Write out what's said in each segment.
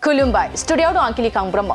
खुलुमबाय स्टुडियाव दं आंकिलिकां ब्रह्म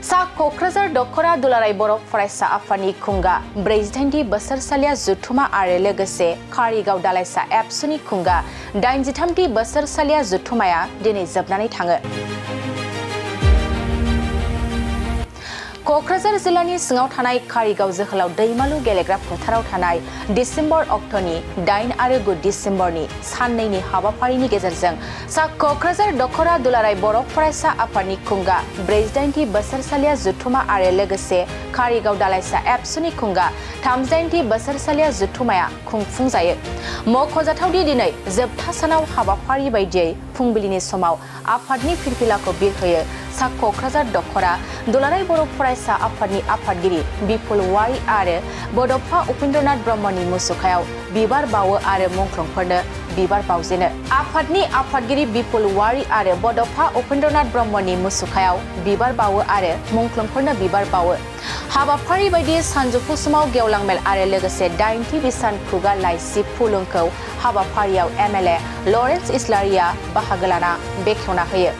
सा क'क्राझार दखरा दुलाराय बर' फरायसा आफादनि खुंगा 48थि बोसोरसालिया जुथुमा आरो लोगोसे कारिगाव दालाइसा एबसुनि खुंगा 83थि बोसोरसालिया जुथुमाया दिनै जोबनानै थाङो। क'क्राझार जिल्लानि सिङाव थानाय कारिगाव जोहोलाव दैमालु गेलेग्रा फोथाराव थानाय डिसेम्बर अक्ट'नि 8 आरो 9 डिसेम्बरनि साननैनि हाबाफारिनि गेजेरजों सा क'क्राझार दखरा दुलाराय बर' फरायसा आफादनि खुंगा 48थि बोसोरसालिया जुथुमा आरो लोगोसे कारिगाव दालाइसा एबसुनि खुंगा 38थि बोसोरसालिया जुथुमाया खुंफुंजायो। मख'जाथावदि दिनै जोबथा सानाव हाबाफारि बायदियै फुंबिलिनि समाव आफादनि फिरफिलाखौ बिरहोयो सा क'क्राझार दखरा दुलाराय बर' फरायसा आफादनि आफादगिरि बिपुल वारि आरो बड'फा उपेन्द्रनाथ ब्रह्मनि मुसुखायाव बिबार बावो आरो मुंख्लंफोरनो बिबार बावजेनो। आफादनि आफादगिरि बिपुल वारि आरो बड'फा उपेन्द्रनाथ ब्रह्मनि मुसुखायाव बिबार बावो आरो मुंख्लंफोरनो बिबार बावो। हाबाफारि बायदि सानजौफु समाव गेवलां मेल आरो लोगोसे 8थि बिसान खुगा लाइसि फुलुंखौ हाबाफारियाव एमएलए लरेन्स इस्लारिया बाहागो लाना बेखेवना होयो।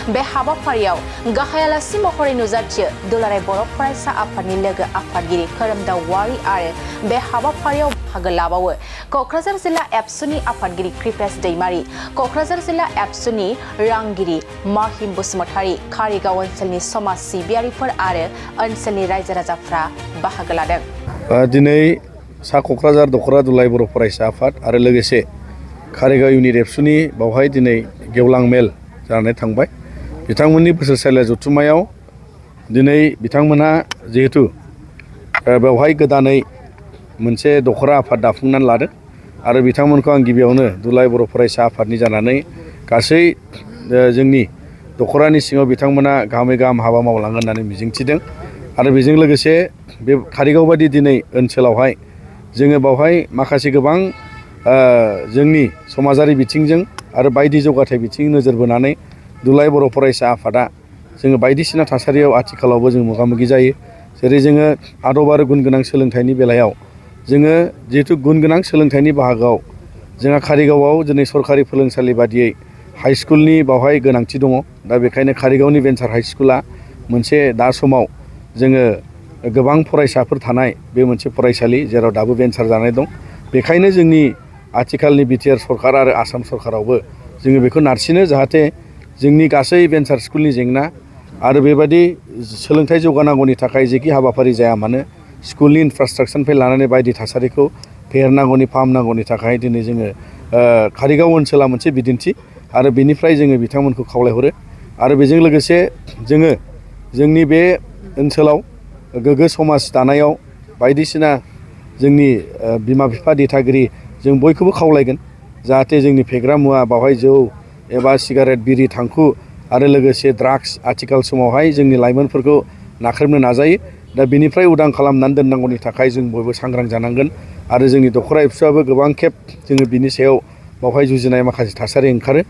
बे हाबाफारियाव गाहाय आलासि महरै नुजाथियो दुलाराय बर' फरायसा आफादनि लोगो आफादगिरि खोरोमदाव वारि आरो बे हाबाफारियाव बाहागो लाबावो क'क्राझार जिल्ला एबसुनि आफादगिरि कृपेश दैमारि, क'क्राझार जिल्ला एबसुनि रांगिरि माहिम बसुमतारी, कारिगाव ओनसोलनि समाज सिबियारिफोर आरो ओनसोलनि रायजो राजाफ्रा बाहागो लादों। दिनै सा क'क्राझार दखरा दुलाराय बर' फरायसा आफाद आरो लोगोसे कारिगाव इउनिट एबसुनि बावहाय दिनै गेवलां मेल जानानै थांबाय। बिथांमोननि बोसोरसालिया जथुम्मायाव दिनै बिथांमोनहा जिहेतु बेवहाय गोदानै मोनसे दखरा आफाद दाफुंनानै लादों आरो बिथांमोनखौ आं गिबियावनो दुलाराय बर' फरायसा आफादनि जानानै गासै जोंनि दखरानि सिङाव बिथांमोना गाहामै गाहाम हाबा मावलांगोन होननानै मिजिंथिदों आरो बेजों लोगोसे बे कारिगाव बायदि दिनै ओनसोलावहाय जोङो बावहाय माखासे गोबां जोंनि समाजारि बिथिंजों आरो बायदि जौगाथाय बिथिं नोजोर बोनानै दुलाराय बर' फरायसा आफादा जोङो बायदिसिना थासारियाव आथिखालावबो जों मोगा मोगि जायो। जेरै जोङो आदब आरो गुन गोनां सोलोंथाइनि बेलायाव जोङो जिहेतु गुन गोनां सोलोंथाइनि बाहागोआव जोंहा कारिगावआव दिनै सरकारि फोरोंसालि बादियै हाइ स्कुलनि बावहाय गोनांथि दङ। दा बेखायनो कारिगावनि भेन्सार हाइ स्कुला मोनसे दा समाव जोङो गोबां फरायसाफोर थानाय बे मोनसे फरायसालि जेराव दाबो भेन्सार जानाय दं। बेखायनो जोंनि आथिखालनि बिटिआर सरकार आरो आसाम सरकारावबो जोङो बेखौ नारसिनो जाहाथे जोंनि गासै भेन्सार स्कुलनि जेंना आरो बेबायदि सोलोंथाइ जौगानांगौनि थाखाय जेखि हाबाफारि जाया मानो स्कुलनि इनफ्रास्ट्राक्चारनिफ्राय लानानै बायदि थासारिखौ फेहेरनांगौनि फाहामनांगौनि थाखाय दिनै जोङो कारिगाव ओनसोला मोनसे बिदिन्थि आरो बेनिफ्राय जोङो बिथांमोनखौ खावलायहरो आरो बेजों लोगोसे जोङो जोंनि बे ओनसोलाव गोग्गो समाज दानायाव बायदिसिना जोंनि बिमा बिफा दिथागिरि जों बयखौबो खावलायगोन जाहाथे जोंनि फेग्रा मुवा बावहाय जौ एबा सिगारेट बिरि थांखु आरो लोगोसे ड्राग्स आथिखाल समावहाय जोंनि लाइमोनफोरखौ नाख्रेबनो नाजायो। दा बेनिफ्राय उदां खालामनानै दोननांगौनि थाखाय जों बयबो सांग्रां जानांगोन आरो जोंनि दखरा एबसुआबो गोबां खेब जोङो बिनि सायाव बावहाय जुजिनाय माखासे थासारि ओंखारो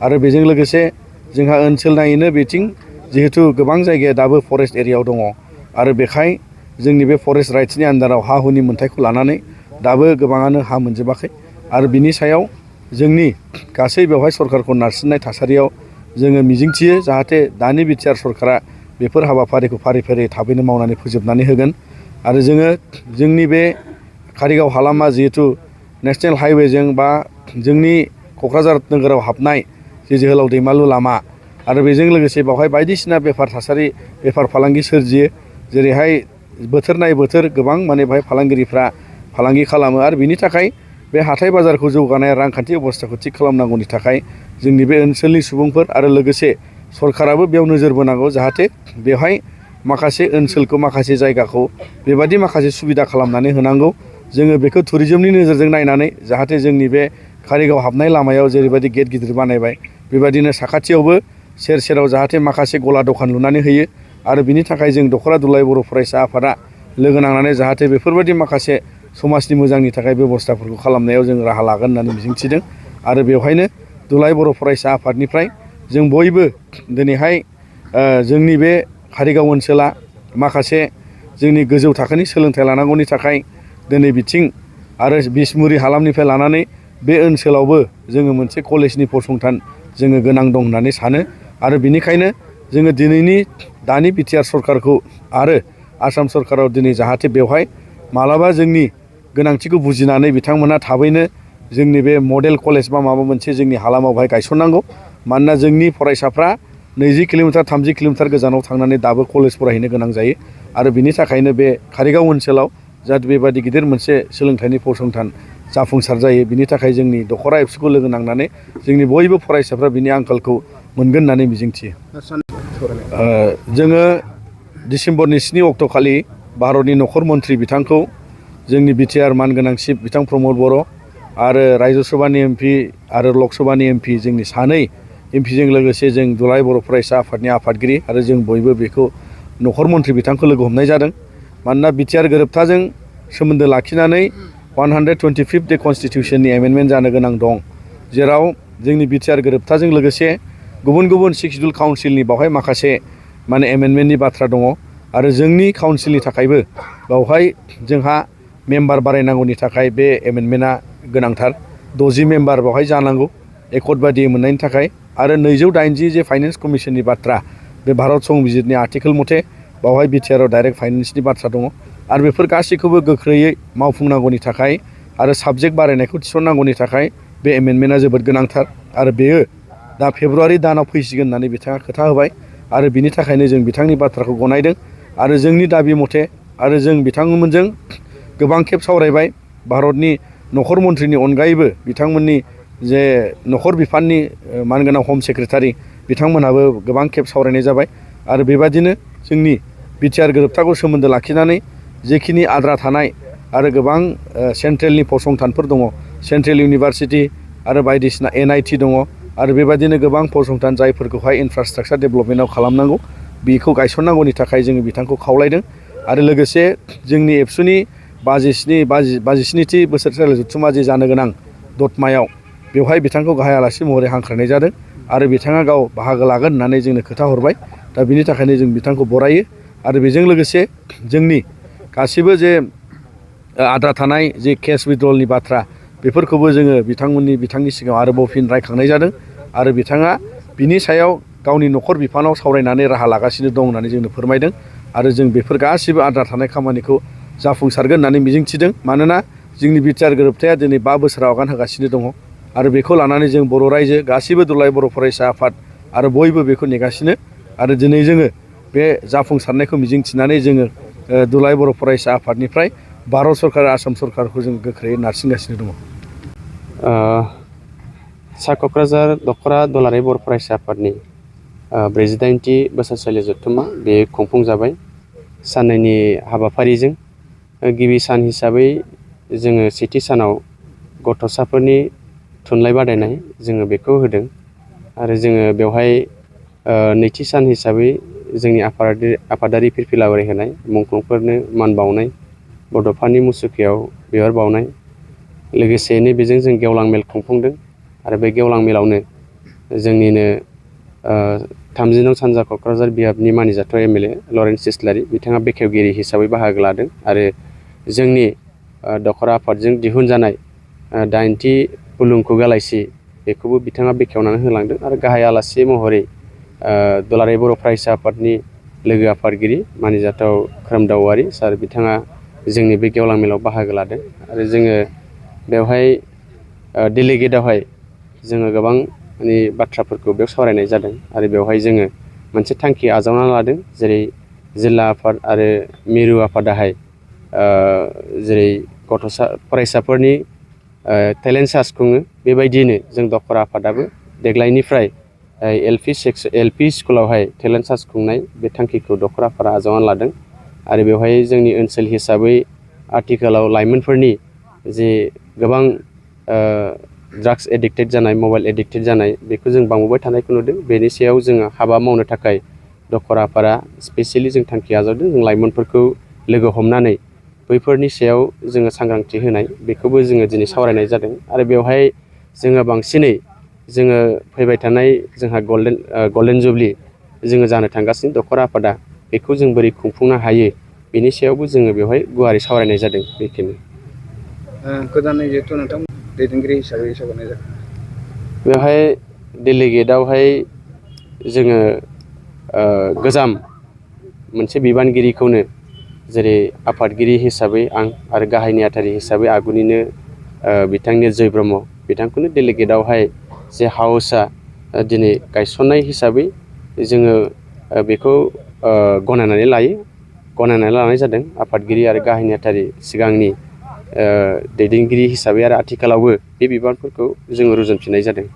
आरो बेजों लोगोसे जोंहा ओनसोल नायैनो बिथिं जिहेतु गोबां जायगाया दाबो फरेस्ट एरियायाव दङ आरो बेखाय जोंनि बे फरेस्ट राइट्सनि आन्दाराव हा हुनि मोन्थायखौ लानानै दाबो गोबाङानो हा मोनजोबाखै आरो बिनि सायाव जोंनि गासै बेवहाय सरकारखौ नारसिननाय थासारियाव जोङो मिजिंथियो जाहाथे दानि बिटिआर सरकारा बेफोर हाबाफारिखौ फारि फारि थाबैनो मावनानै फोजोबनानै होगोन आरो जोङो जोंनि बे कारिगाव हालामा जिहेतु नेसनेल हाइवेजों बा जोंनि क'क्राझार नोगोराव हाबनाय जे जोहोलाव दैमालु लामा आरो बेजों लोगोसे बावहाय बायदिसिना बेफार थासारि बेफार फालांगि सोरजियो जेरैहाय बोथोर नायै बोथोर गोबां माने बेहाय फालांगिरिफ्रा फालांगि खालामो आरो बिनि थाखाय बे हाथाय बाजारखौ जौगानाय रांखान्थि अबस्थाखौ थिग खालामनांगौनि थाखाय जोंनि बे ओनसोलनि सुबुंफोर आरो लोगोसे सरकाराबो बेयाव नोजोर बोनांगौ जाहाथे बेवहाय माखासे ओनसोलखौ माखासे जायगाखौ बेबादि माखासे सुबिदा खालामनानै होनांगौ। जोङो बेखौ टुरिजमनि नोजोरजों नायनानै जाहाथे जोंनि बे कारिगाव हाबनाय लामायाव जेरैबायदि गेट गिदिर बानायबाय बेबायदिनो साखाथियावबो सेर सेराव जाहाथे माखासे गला दखान लुनानै होयो आरो बिनि थाखाय जों दखरा दुलाराय बर' फरायसा आफादा लोगो नांनानै जाहाथे बेफोरबायदि माखासे समाजनि मोजांनि थाखाय बेब'स्थाफोरखौ खालामनायाव जों राहा लागोन होननानै मिजिंथिदों आरो बेवहायनो दुलाराय बर' फरायसा आफादनिफ्राय जों बयबो दिनैहाय जोंनि बे कारिगाव ओनसोला माखासे जोंनि गोजौ थाखोनि सोलोंथाइ लानांगौनि थाखाय दिनै बिथिं आरो बिसमुरि हालामनिफ्राय लानानै बे ओनसोलावबो जोङो मोनसे कलेजनि फसंथान जोङो गोनां दं होननानै सानो आरो बेनिखायनो जोङो दिनैनि दानि बिटिआर सरकारखौ आरो आसाम सरकाराव दिनै जाहाथे बेवहाय मालाबा जोंनि गोनांथिखौ बुजिनानै बिथांमोना थाबैनो जोंनि बे मडेल कलेज बा माबा मोनसे जोंनि हालामावहाय गायसननांगौ मानोना जोंनि फरायसाफ्रा 20 किल'मिटार 30 किल'मिटार गोजानाव थांनानै दाबो कलेज फरायहैनो गोनां जायो आरो बिनि थाखायनो बे कारिगाव ओनसोलाव जाहाथे बेबायदि गिदिर मोनसे सोलोंथाइनि फसंथान जाफुंसार जायो बिनि थाखाय जोंनि दखरा एबसुखौ लोगो नांनानै जोंनि बयबो फरायसाफ्रा बिनि आंखालखौ मोनगोन होननानै मिजिंथियो। जोङो डिसेम्बरनि 7 अक्ट'खालि भारतनि नखर मन्थ्रि बिथांखौ जोंनि बिटिआर मानगोनां चिफ बिथां प्रमद बर' आरो रायजो सभानि एमपि आरो लक सभानि एमपि जोंनि सानै एमपिजों लोगोसे जों दुलाराय बर' फरायसा आफादनि आफादगिरि आरो जों बयबो बेखौ नखर मन्थ्रि बिथांखौ लोगो हमनाय जादों मानोना बिटिआर गोरोबथाजों सोमोन्दो लाखिनानै 125th डे कनस्टिटिउसननि एमेन्डमेन्ट जानो गोनां दं जेराव जोंनि बिटिआर गोरोबथाजों लोगोसे गुबुन गुबुन सिक्सडुल काउन्सिलनि बावहाय माखासे माने एमेन्डमेन्टनि बाथ्रा दङ आरो जोंनि काउन्सिलनि थाखायबो बावहाय जोंहा मेम्बार बारायनांगौनि थाखाय बे एमेन्डमेन्टआ गोनांथार 60 मेम्बार बावहाय जानांगौ एकर्ड बायदि मोननायनि थाखाय आरो 280 जे फाइनेन्स कमिसननि बाथ्रा बे भारत संबिजितनि आर्टिकेल मथे बावहाय बिटिआरआव डाइरेक्ट फाइनेन्सनि बाथ्रा दङ आरो बेफोर गासैखौबो गोख्रैयै मावफुंनांगौनि थाखाय आरो साबजेक्ट बारायनायखौ थिसननांगौनि थाखाय बे एमेन्डमेन्टआ जोबोद गोनांथार आरो बेयो दा फेब्रुवारि दानाव फैसिगोन होननानै बिथाङा खोथा होबाय आरो बिनि थाखायनो जों बिथांनि बाथ्राखौ गनायदों आरो जोंनि दाबि मथे आरो जों बिथांमोनजों गोबां खेब सावरायबाय भारतनि नखर मन्थ्रिनि अनगायैबो बिथांमोननि जे नखर बिफाननि मानगोनां हम सेक्रेटारि बिथांमोनहाबो गोबां खेब सावरायनाय जाबाय आरो बेबादिनो जोंनि बिटिआर गोरोबथाखौ सोमोन्दो लाखिनानै जेखिनि आद्रा थानाय आरो गोबां सेन्ट्रेलनि फसंथानफोर दङ सेन्ट्रेल इउनिभारसिटि आरो बायदिसिना NIT दङ आरो बेबादिनो गोबां फसंथान जायफोरखौहाय इनफ्रास्ट्राक्चार डेभेलपमेन्टआव खालामनांगौ बेखौ गायसननांगौनि थाखाय जोङो बिथांखौ खावलायदों आरो लोगोसे जोंनि एबसुनि 57थि बोसोरसालि जथुम्मा जे जानो गोनां दतमायाव बेवहाय बिथांखौ गाहाय आलासि महरै हांख्रायनाय जादों आरो बिथाङा गाव बाहागो लागोन होननानै जोंनो खोथा हरबाय दा बिनि थाखायनो जों बिथांखौ बरायो आरो बेजों लोगोसे जोंनि गासिबो जे आद्रा थानाय जे केस विड्रलनि बाथ्रा बेफोरखौबो जोङो बिथांनि सिगाङाव आरोबाव फिन रायखांनाय जादों आरो बिथाङा बिनि सायाव गावनि नखर बिफानाव सावरायनानै राहा लागासिनो दं होननानै जोंनो फोरमायदों आरो जों बेफोर गासिबो आद्रा थानाय खामानिखौ जाफुंसारगोन होननानै मिजिंथिदों मानोना जोंनि बिटिआर गोरोबथाया दिनै 5 बोसोराव आगान होगासिनो दङ आरो बेखौ लानानै जों बर' रायजो गासिबो दुलाराय बर' फरायसा आफाद आरो बयबो बेखौ नेगासिनो आरो दिनै जोङो बे जाफुंसारनायखौ मिजिंथिनानै जोङो दुलाराय बर' फरायसा आफादनिफ्राय भारत सरकार आसाम सरकारखौ जों गोख्रैयै नारसिनगासिनो दङ। सा क'क्राझार दखरा दुलाराय बर' फरायसा आफादनि 48थि बोसोरसालि जथुम्मा बे खुंफुंजाबाय साननैनि हाबाफारिजों गिबि सान हिसाबै जोङो सेथि सानाव गथ'साफोरनि थुनलाइ बादायनाय जोङो बेखौ होदों आरो जोङो बेवहाय नैथि सान हिसाबै जोंनि आफादारि फिरफिला आवरायहोनाय मुंख्लंफोरनो मान बावनाय बड'फानि मुसुखायाव बिबार बावनाय लोगोसेयैनो बेजों जों गेवलां मेल खुंफुंदों आरो बे गेवलां मेलावनो जोंनिनो 30 नं सानजा क'क्राझार बियाबनि मानिजाथाव MLA लरेन्स इस्लारि बिथाङा बेखेवगिरि हिसाबै बाहागो लादों आरो जोंनि दखरा आफादजों दिहुनजानाय 8थि फुलुं खुगा लाइसि बेखौबो बिथाङा बेखेवनानै होलांदों आरो गाहाय आलासि महरै दुलाराय बर' फरायसा आफादनि लोगो आफादगिरि मानिजाथाव खोरोमदाव औवारि सार बिथाङा जोंनि बे गेवलां मेलाव बाहागो लादों आरो जोङो बेवहाय डेलिगेटआवहाय जोङो गोबां माने बाथ्राफोरखौ बेयाव सावरायनाय जादों आरो बेवहाय जोङो मोनसे थांखि आजावनानै लादों जेरै जिल्ला आफाद आरो मिरु आफादाहाय जेरै फरायसाफोरनि टेलेन्ट सार्च खुङो बेबायदियैनो जों दखरा आफादाबो देग्लायनिफ्राय LP स्कुलावहाय टेलेन्ट सार्च खुंनाय बे थांखिखौ दखरा आफादा आजावनानै लादों आरो बेवहाय जोंनि ओनसोल हिसाबै आथिखालाव लाइमोनफोरनि जे गोबां ड्राग्स एडिक्टेड जानाय मबाइल एडिक्टेड जानाय बेखौ जों बांबोबाय थानायखौ नुदों बेनि सायाव जोङो हाबा मावनो थाखाय दखरा आफादा स्पेसियेलि जों थांखि आजावदों जों लाइमोनफोरखौ लोगो हमनानै बैफोरनि सायाव जोङो सांग्रांथि होनाय बेखौबो जोङो दिनै सावरायनाय जादों आरो बेवहाय जोङो बांसिनै जोङो फैबाय थानाय जोंहा गल्डेन जुबलि जोङो जानो थांगासिनो दखरा आफादा बेखौ जों बोरै खुंफुंनो हायो बेनि सायावबो जोङो बेवहाय गुवारै सावरायनाय जादों बेखिनि गोदानै जिहेथु नोंथां दैदेनगिरि हिसाबै सायख'नाय जादों? बेवहाय डेलिगेटआवहाय जोङो गोजाम मोनसे बिबानगिरिखौनो जेरै आफादगिरि हिसाबै आं आरो गाहाय नेहाथारि हिसाबै आगुनिनो बिथां निरजय ब्रह्म बिथांखौनो डेलिगेटआवहाय जे हाउसआ दिनै गायसननाय हिसाबै जोङो बेखौ गनायनानै लानाय जादों। आफादगिरि आरो गाहाय नेहाथारि सिगांनि दैदेनगिरि हिसाबै आरो आथिखालावबो बे बिबानफोरखौ जोङो रुजुनफिननाय जादों।